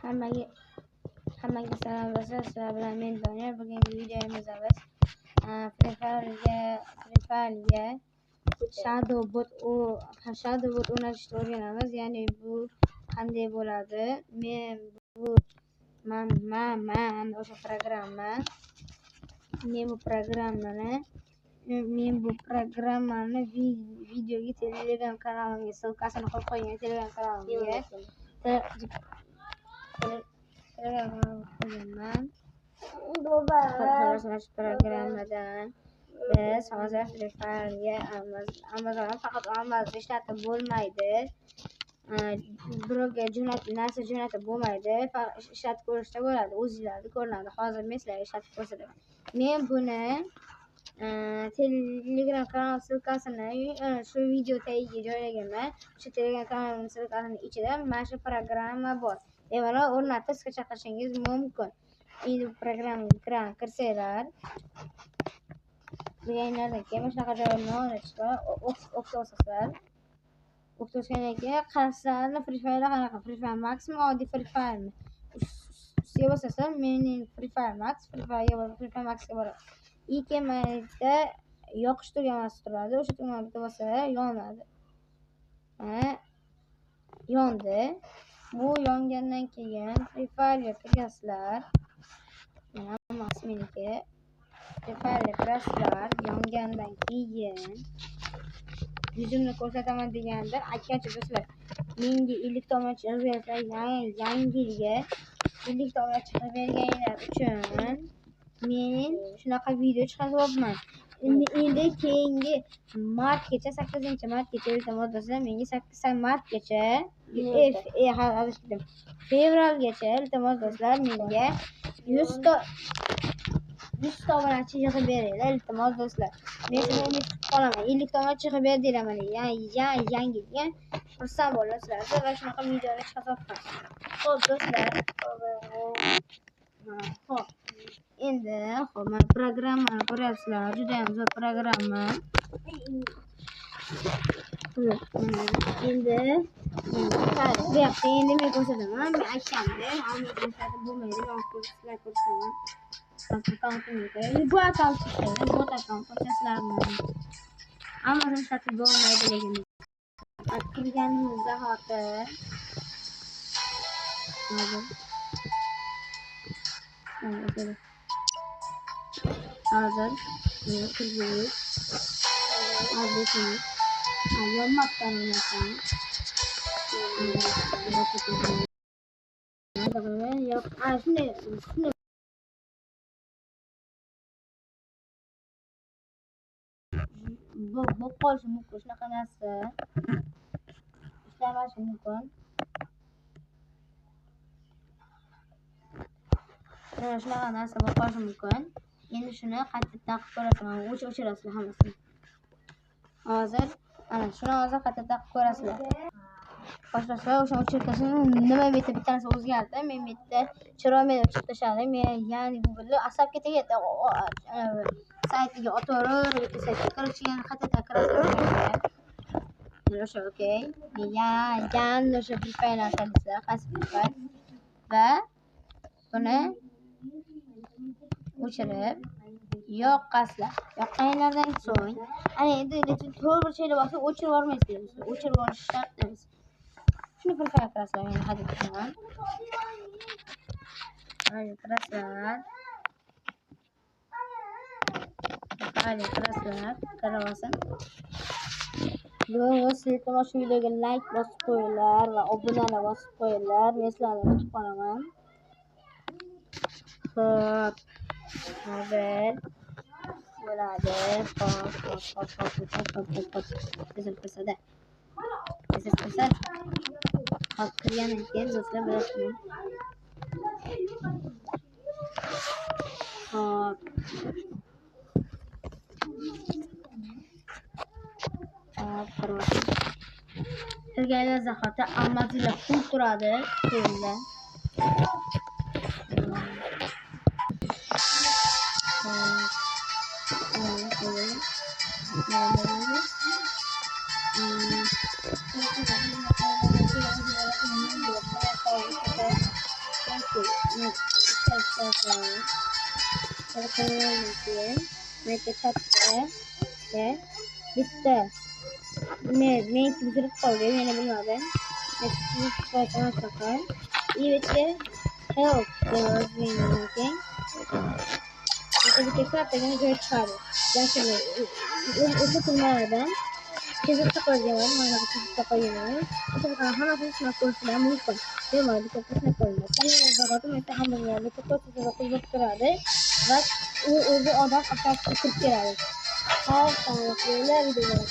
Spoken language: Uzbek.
Hammaga salom do'stlar, sizlar bilan men Doniyor. Bugungi videomizda biz Free Fire'ga Shadowbot o'rnatishni o'rganamiz. Ya'ni bu qanday bo'ladi? Men o'sha programmani videoga Telegram kanalimga ссылкасini qo'yib qo'ygan. Telegram kanalimga programmadan biz hozir Free Fire'ga Amazondan faqat Amazon ishlatib bo'lmaydi. Birovga narsa jo'natib bo'lmaydi. Faqat ishlatib ko'rishda bo'ladi. O'zingizlarda ko'rinadi. Hozir men sizlarga ishlatib ko'rsataman. Men buni Telegram kanal ссылкасini shu video tagiga joylaganman. Shu Telegram kanal ссылкасini ichida mana shu programma bor. Bemalol o'rnatib skачать qilishingiz mumkin. Endi programmaga kirsanglar, deganlardan keyin shunaqa joylarni o'rnatishga o'qitgandan keyin qarasizlarni Free Fire qanaqa Free Fire Maxmi oddiy Free Firemi ustiga bosasizlar, mening Free Fire Max, Free Fire Maxga boradi. Ikki marta yoqish tugmasi turadi. O'sha tugmani bitta bossa yonadi. Yondi. Bu yongandan keyin Free Fire'ga kirasizlar. Mana Maxmeniki. Free Fire'ga kirasizlar. Yongandan keyin yuzimni ko'rsataman deganda aytgancha do'stlar, menga 50 tomon chiqib bersa, yangi yilga 50 tomon chiqib berganinglar uchun men shunaqa video chiqaryapman. Endi keyingi martgacha, 8-martgacha iltimos do'stlar, menga 8 martgacha fevralgacha iltimos do'stlar, menga 100 tomonachi yig'ib beringlar iltimos do'stlar. Men shuni umid qilib qolaman. 50 tomonachi chiqib berdinglar mana. Yangiga xursand bo'lasizlar va shunaqa videoni chiqaryapman. Xo'p do'stlar, endi mana programmani ko'ryapsizlar. Juda ham zo'r programma. Endi men ko'rsataman. Men aytgandim, Amazon bo'lmaydi, sizlar ko'rsataman. Bu akkaunt ko'rsatlarmi? Amazon ishlatib bo'lmaydi lekin kirganimizda hozir bu qolishi mumkin, shunaqa narsa ishlamashi mumkin. Shunaqa narsa bo'lib qolishi mumkin. Endi shuni qaytadan qilib ko'rasizlar. O'chirasizlar hammasini. Hozir ana shuni qaytadan qilib ko'rasizlar. Boshqasi o'sha o'chirkasini nima bitta narsa o'zgardi. Men bitta chiroyli o'chirib tashladim. Ya'ni Google asab ketadi. Saytiga o'tirib, bitta saytga kirishgan, qaytadan kirasizlar. O'sha okey. Yan o'sha Free Fire narsalar, qaysi Free Fire va buni o'chirib yoqasizlar. Yoqqanlardan so'ng ana endi to'g'ri bir şeylar bo'lsa o'chirib yubormaysizlar. O'chirib olish shart emas. Shuni Free Fire kirasizlar, men hadeb qilaman. Mana kirasizlar. Qaravasan. Sizlar shu videoga like bosib qo'yinglar va obunalar bosib qo'yinglar. Men sizlarni kutib qolaman. Xo'p. Hozir bo'ladi. Hop, kirgandan keyin do'stlar bilasizmi? Hop. Kirganlar zahoti Amazonda pul turadi, qo'yinglar. bitta men buzilib qoldi, yana bilmadim. И bitta help deb yozgandan keyin bitta kartagina joy chiqadi. O'sha tugmalardan chizib qo'ygan, mana bu chizib qo'ygan. O'sha hammasini sinab ko'rishlar mumkin. Bemalol bitta sinab qo'yiladi. Keyin esa hammaga bitta ko'rsatuvda qo'yib turadi va u o'zi odam avtomatik kirib keladi. Har qanday videolar